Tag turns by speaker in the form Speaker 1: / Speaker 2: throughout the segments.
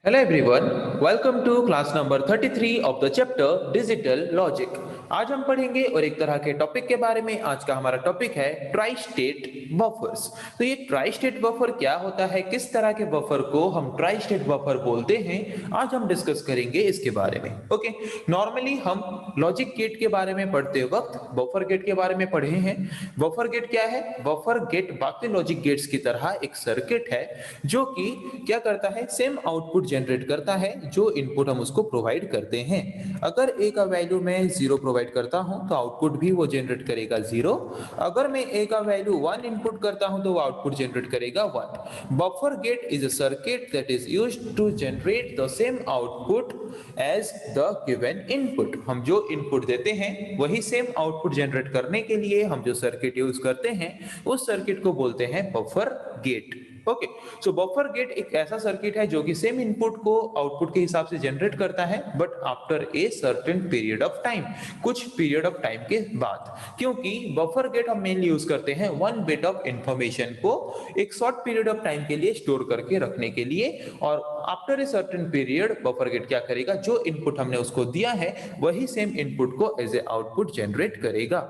Speaker 1: Hello everyone, welcome to class number 33 of the chapter Digital Logic। आज हम पढ़ेंगे और एक तरह के टॉपिक के बारे में। आज का हमारा टॉपिक है ट्राई स्टेट बफर्स। तो ये ट्राई स्टेट बफर क्या होता है, किस तरह के बफर को हम ट्राई स्टेट बफर बोलते हैं, आज हम डिस्कस करेंगे इसके बारे में। ओके, नॉर्मली हम लॉजिक गेट के बारे में पढ़ते वक्त बफर गेट के बारे में पढ़े हैं। बफर गेट क्या है? बफर गेट बाकी लॉजिक गेट्स की तरह एक सर्किट है जो कि क्या करता है, सेम आउटपुट जनरेट करता है जो इनपुट हम उसको प्रोवाइड करते हैं। अगर ए का वैल्यू मैं 0 प्रोवाइड करता हूं तो आउटपुट भी वो जनरेट करेगा 0। अगर मैं ए का वैल्यू 1 इनपुट करता हूं तो वो आउटपुट जनरेट करेगा 1। Buffer gate is a circuit that is used to generate the same output as the given input. हम जो इनपुट देते हैं वही सेम आउटपुट जनरेट करने के लिए हम जो सर्किट यूज करते हैं उस सर्किट को बोलते हैं बफर गेट। ओके, सो बफर गेट एक ऐसा सर्किट है जो कि सेम इनपुट को आउटपुट के हिसाब से जनरेट करता है, but after a certain period of time, कुछ पीरियड ऑफ टाइम के बाद। क्योंकि बफर गेट हम मेनली यूज करते हैं 1 बिट ऑफ इंफॉर्मेशन को एक शॉर्ट पीरियड ऑफ टाइम के लिए स्टोर करके रखने के लिए, और after a certain period buffer gate क्या करेगा, जो इनपुट हमने उसको दिया है वही सेम इनपुट को एज ए आउटपुट जनरेट करेगा।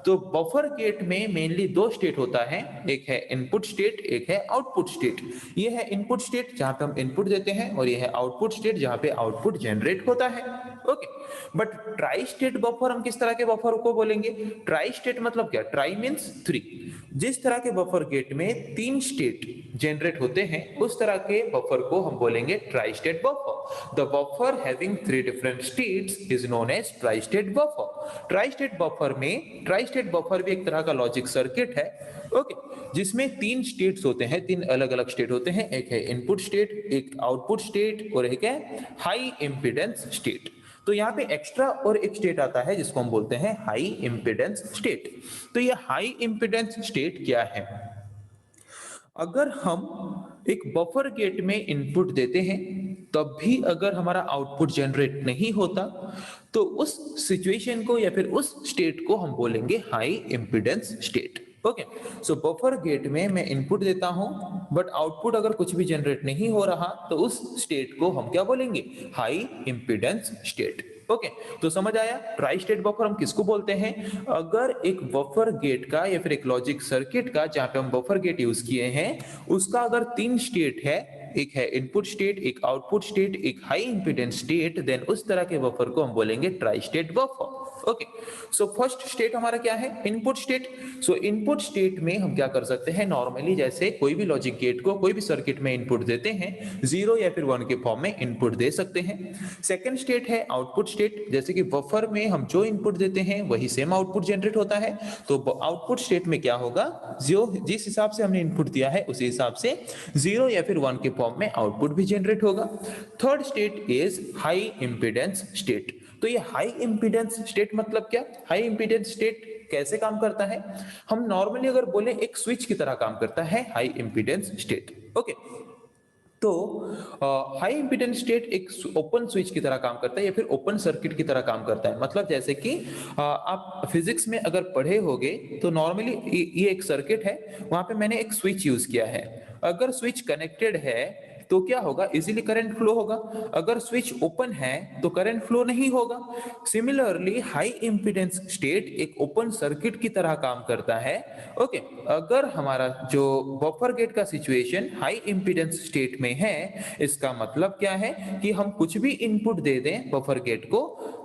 Speaker 1: तो बफर गेट में मेनली दो स्टेट होता है, एक है इनपुट स्टेट, एक है आउटपुट स्टेट। ये है इनपुट स्टेट जहां पे हम इनपुट देते हैं, और ये है आउटपुट स्टेट जहां पे आउटपुट जनरेट होता है। Okay, but try state buffer हम किस तरह के बफर को बोलेंगे? ट्राई स्टेट मतलब क्या? Try means 3। जिस तरह के बफर गेट में 3 स्टेट जनरेट होते हैं उस तरह के बफर को हम बोलेंगे tri state buffer. The buffer having 3 different states is known as tri state buffer. Tri state buffer में, ट्राई स्टेट बफर भी एक तरह का लॉजिक सर्किट है, ओके, जिसमें 3 स्टेट्स होते हैं, 3 अलग अलग स्टेट होते हैं। एक है इनपुट स्टेट, एक आउटपुट स्टेट, और एक है हाई इंपीडेंस स्टेट। तो यहाँ पे एक्स्ट्रा और एक स्टेट आता है जिसको हम बोलते हैं हाई इंपीडेंस स्टेट। तो ये हाई इंपीडेंस स्टेट क्या है? अगर हम एक बफर गेट में इनपुट देते हैं तब भी अगर हमारा आउटपुट जनरेट नहीं होता तो उस सिचुएशन को या फिर उस स्टेट को हम बोलेंगे हाई इंपीडेंस स्टेट। ओके, सो बफर गेट में मैं इनपुट देता हूं बट आउटपुट अगर कुछ भी जनरेट नहीं हो रहा तो उस स्टेट को हम क्या बोलेंगे? High impedance state. ओके, तो समझ आया ट्राई स्टेट बफर हम किसको बोलते हैं? अगर एक बफर गेट का या फिर एक लॉजिक सर्किट का जहां पे हम बफर गेट यूज किए हैं उसका अगर 3 स्टेट है, एक है इनपुट स्टेट, एक आउटपुट स्टेट, एक हाई इंपीडेंस स्टेट, देन उस तरह के बफर को हम बोलेंगे tri state buffer. Okay, so first state हमारा क्या है? Input state. सो इनपुट स्टेट में हम क्या कर सकते हैं, नॉर्मली जैसे कोई भी लॉजिक गेट को कोई भी सर्किट में इनपुट देते हैं 0 या फिर 1 के फॉर्म में इनपुट दे सकते हैं। सेकंड स्टेट है आउटपुट स्टेट, जैसे कि बफर में हम जो इनपुट देते हैं वही सेम आउटपुट जनरेट होता है। तो आउटपुट स्टेट में क्या होगा, जो जिस हिसाब से हमने इनपुट दिया है उसी हिसाब से 0 या फिर 1 के फॉर्म में आउटपुट भी जनरेट होगा। Third state is high impedance state. तो ये हाई इंपीडेंस स्टेट मतलब क्या? हाई इंपीडेंस स्टेट कैसे काम करता है? हम नॉर्मली अगर बोले एक स्विच की तरह काम करता है हाई इंपीडेंस स्टेट। ओके, तो हाई इंपीडेंस स्टेट एक ओपन स्विच की तरह काम करता है या फिर ओपन सर्किट की तरह काम करता है। मतलब जैसे कि आप फिजिक्स में अगर पढ़े होगे तो नॉर्मली ये एक सर्किट है, वहां पे मैंने एक स्विच यूज किया है। अगर स्विच कनेक्टेड है तो क्या होगा, इजीली करंट फ्लो होगा। अगर स्विच ओपन है तो करंट फ्लो नहीं होगा। सिमिलरली हाई इंपीडेंस स्टेट एक ओपन सर्किट की तरह काम करता है। ओके, अगर हमारा जो बफर गेट का सिचुएशन हाई इंपीडेंस स्टेट में है, इसका मतलब क्या है कि हम कुछ भी इनपुट दे दें बफर गेट को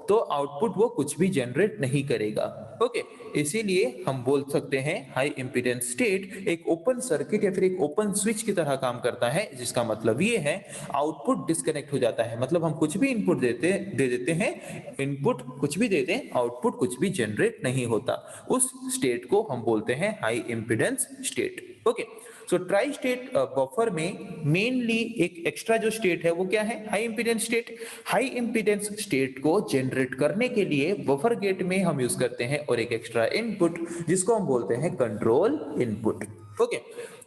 Speaker 1: तो आउटपुट वो कुछ भी जनरेट नहीं करेगा। ओके, इसीलिए हम बोल सकते हैं हाई इंपीडेंस स्टेट एक ओपन सर्किट या फिर एक ओपन स्विच की तरह काम करता है, जिसका मतलब ये है आउटपुट डिस्कनेक्ट हो जाता है। मतलब हम कुछ भी इनपुट दे देते हैं, इनपुट कुछ भी दे दें, आउटपुट कुछ भी जनरेट नहीं होता। उस स्टेट को हम बोलते हैं high impedance state. Okay, so try state buffer में मेनली एक एक्स्ट्रा जो स्टेट है वो क्या है? High impedance state. High impedance state को जनरेट करने के लिए बफर गेट में हम यूज करते हैं और एक एक्स्ट्रा इनपुट जिसको हम बोलते हैं कंट्रोल इनपुट। ओके,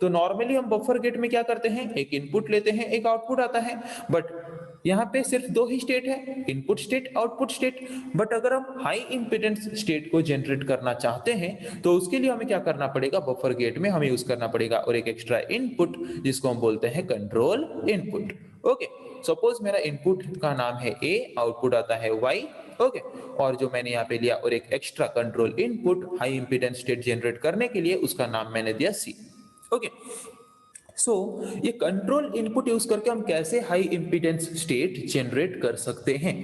Speaker 1: तो नॉर्मली हम बफर गेट में क्या करते हैं, एक इनपुट लेते हैं, एक आउटपुट आता है, बट यहाँ पे सिर्फ 2 ही स्टेट है, input state, output state. But अगर हम हाई इंपीडेंस स्टेट को जनरेट करना चाहते हैं तो उसके लिए हमें क्या करना पड़ेगा, बफर गेट में हमें यूज करना पड़ेगा और एक एक्स्ट्रा इनपुट जिसको हम बोलते हैं कंट्रोल इनपुट। ओके, सपोज मेरा इनपुट का नाम है ए, आउटपुट आता है वाई। ओके, और जो मैंने यहाँ पे लिया और एक extra control input high impedance state generate करने के लिए, उसका नाम मैंने दिया सी। ओके, सो ये कंट्रोल इनपुट यूज करके हम कैसे हाई इंपीडेंस स्टेट जनरेट कर सकते हैं।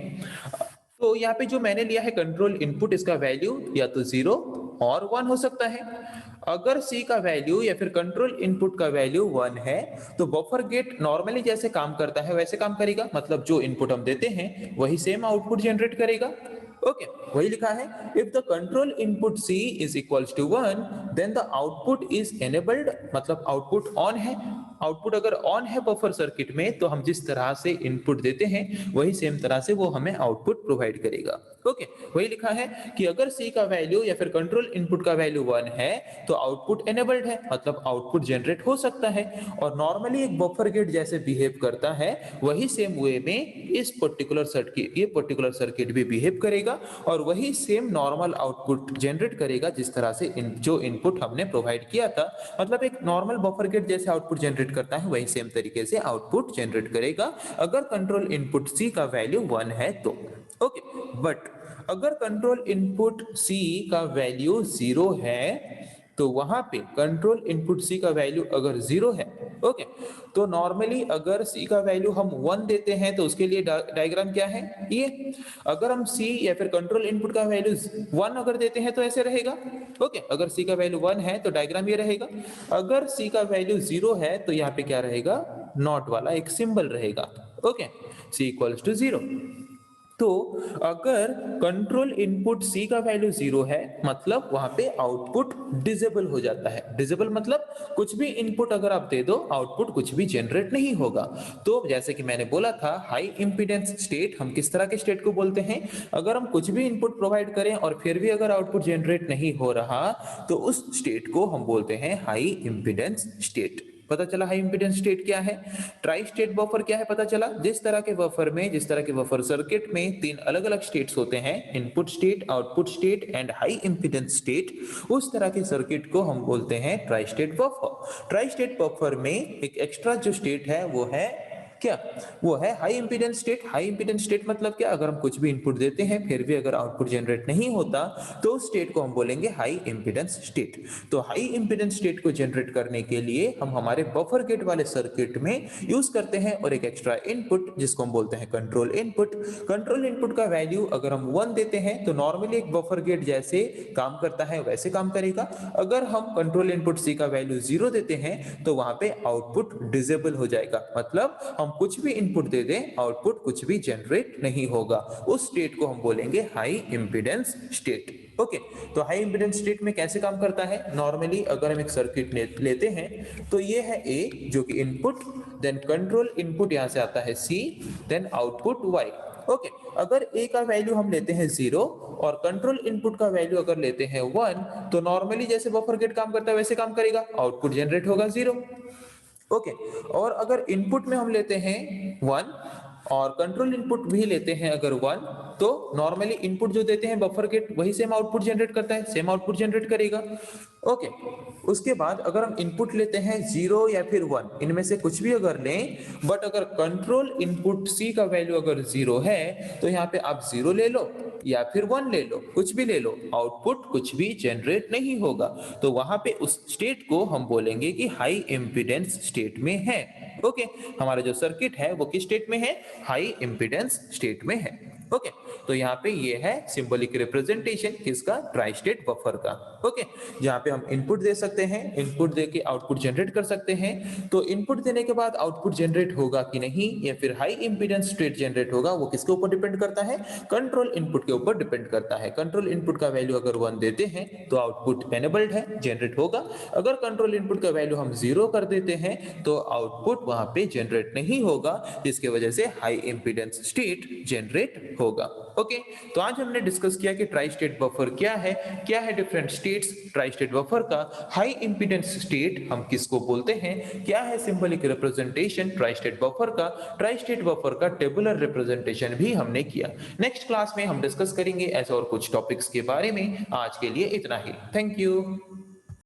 Speaker 1: तो यहाँ पे जो मैंने लिया है कंट्रोल इनपुट, इसका वैल्यू या तो 0 और 1 हो सकता है। अगर C का वैल्यू या फिर कंट्रोल इनपुट का वैल्यू 1 है तो बफर गेट नॉर्मली जैसे काम करता है वैसे काम करेगा, मतलब जो इनपुट हम देते हैं वही सेम आउटपुट जनरेट करेगा। ओके, वही लिखा है, if the control input C is equals to 1 then the output is enabled, मतलब आउटपुट ऑन है। आउटपुट अगर ऑन है बफर सर्किट में तो हम जिस तरह से इनपुट देते हैं वही सेम तरह से वो हमें आउटपुट प्रोवाइड करेगा। ओके, वही लिखा है कि अगर C का वैल्यू या फिर कंट्रोल इनपुट का वैल्यू 1 है तो आउटपुट एनेबल्ड है, मतलब आउटपुट जनरेट हो सकता है। और नॉर्मली एक बफर गेट जैसे बिहेव करता है वही सेम वे में इस पर्टिकुलर सर्किट, ये पर्टिकुलर सर्किट भी बिहेव करेगा और वही सेम नॉर्मल आउटपुट जनरेट करेगा जिस तरह से जो इनपुट हमने प्रोवाइड किया था। मतलब एक नॉर्मल बफर गेट जैसे आउटपुट जनरेट करता है वही सेम तरीके से आउटपुट जनरेट करेगा अगर कंट्रोल इनपुट C का वैल्यू 1 है तो। ओके, बट अगर कंट्रोल इनपुट C का वैल्यू 0 है तो वहां पे कंट्रोल इनपुट C का वैल्यू अगर 0 है, ओके, तो नॉर्मली अगर C का वैल्यू हम 1 देते हैं तो उसके लिए डायग्राम क्या है ये। अगर हम C या फिर कंट्रोल इनपुट का वैल्यू 1 अगर देते हैं तो ऐसे रहेगा। ओके, अगर C का वैल्यू 1 है तो डायग्राम ये रहेगा। अगर C का वैल्यू 0 है तो यहाँ पे क्या रहेगा, नॉट वाला एक सिंबल रहेगा। Okay, C equals to 0। तो अगर कंट्रोल इनपुट C का वैल्यू 0 है मतलब वहां पे आउटपुट डिसेबल हो जाता है। डिसेबल मतलब कुछ भी इनपुट अगर आप दे दो आउटपुट कुछ भी जनरेट नहीं होगा। तो जैसे कि मैंने बोला था हाई इंपीडेंस स्टेट हम किस तरह के स्टेट को बोलते हैं, अगर हम कुछ भी इनपुट प्रोवाइड करें और फिर भी अगर आउटपुट जनरेट नहीं हो रहा तो उस स्टेट को हम बोलते हैं हाई इंपीडेंस स्टेट। पता चला हाई इंपीडेंस स्टेट क्या है। ट्राई स्टेट बफर क्या है पता चला। जिस तरह के बफर सर्किट में 3 अलग अलग स्टेट्स होते हैं, input state, output state and high impedance state, उस तरह के सर्किट को हम बोलते हैं try state buffer. Tri state buffer में एक एक्स्ट्रा जो स्टेट है वो है क्या, वो है high impedance state. High impedance state मतलब क्या, अगर हम कुछ भी इनपुट देते हैं फिर भी अगर आउटपुट जनरेट नहीं होता तो उस स्टेट को हम बोलेंगे हाई इंपीडेंस स्टेट। तो हाई इंपीडेंस स्टेट को जनरेट करने के लिए हम हमारे बफर गेट वाले सर्किट में यूज करते हैं और एक एक्स्ट्रा इनपुट जिसको हम बोलते हैं कंट्रोल इनपुट। कंट्रोल इनपुट का वैल्यू अगर हम 1 देते हैं तो नॉर्मली एक बफर गेट जैसे काम करता है वैसे काम करेगा। अगर हम कंट्रोल इनपुट C का वैल्यू 0 देते हैं तो वहां पे आउटपुट डिसेबल हो जाएगा, मतलब हम कुछ भी इनपुट दे दें आउटपुट कुछ भी जनरेट नहीं होगा। उस स्टेट को हम बोलेंगे हाई इंपीडेंस स्टेट। ओके, तो हाई इंपीडेंस स्टेट में कैसे काम करता है, नॉर्मली अगर हम एक सर्किट लेते हैं तो ये है A जो कि इनपुट, देन कंट्रोल इनपुट यहां से आता है C, then output Y। Okay, अगर A का वैल्यू हम लेते हैं 0 और कंट्रोल इनपुट का वैल्यू अगर लेते हैं 1 तो नॉर्मली जैसे बफर गेट काम करता है वैसे काम करेगा, आउटपुट जनरेट होगा 0। ओके, और अगर इनपुट में हम लेते हैं 1 और कंट्रोल इनपुट भी लेते हैं अगर 1 तो नॉर्मली इनपुट जो देते हैं बफर गेट वही सेम आउटपुट जनरेट करता है, सेम आउटपुट जनरेट करेगा। ओके, उसके बाद अगर हम इनपुट लेते हैं 0 या फिर 1, इनमें से कुछ भी अगर लें, बट अगर कंट्रोल इनपुट C का वैल्यू अगर 0 है तो यहाँ पे आप 0 ले लो या फिर 1 ले लो, कुछ भी ले लो, आउटपुट कुछ भी जनरेट नहीं होगा। तो वहां पे उस स्टेट को हम बोलेंगे कि हाई इंपीडेंस स्टेट में है। ओके, हमारा जो सर्किट है वो किस स्टेट में है, हाई इंपीडेंस स्टेट में है। ओके, तो यहाँ पे ये है सिंबॉलिक रिप्रेजेंटेशन किसका, ट्राई स्टेट बफर का। ओके, जहाँ पे हम इनपुट दे सकते हैं, इनपुट दे के आउटपुट जनरेट कर सकते हैं। तो इनपुट देने के बाद आउटपुट जनरेट होगा कि नहीं या फिर हाई इंपीडेंस स्टेट जनरेट होगा, वो किसके ऊपर डिपेंड करता है, कंट्रोल इनपुट के ऊपर डिपेंड करता है। कंट्रोल इनपुट का वैल्यू अगर 1 देते हैं तो आउटपुट एनेबल्ड है, जनरेट होगा। अगर कंट्रोल इनपुट का वैल्यू हम 0 कर देते हैं तो आउटपुट वहां पे जनरेट नहीं होगा, जिसकी वजह से हाई इंपीडेंस स्टेट जनरेट होगा। ओके, तो आज हमने डिस्कस किया कि ट्राई स्टेट बफर क्या है different states try state buffer का, हाई इंपीडेंस स्टेट हम किसको बोलते हैं, क्या है symbolic representation try state buffer का, ट्राई स्टेट बफर का टेबुलर रिप्रेजेंटेशन भी हमने किया। नेक्स्ट क्लास में हम डिस्कस करेंगे ऐसे और कुछ टॉपिक्स के बारे में। आज के लिए इतना ही, थैंक यू।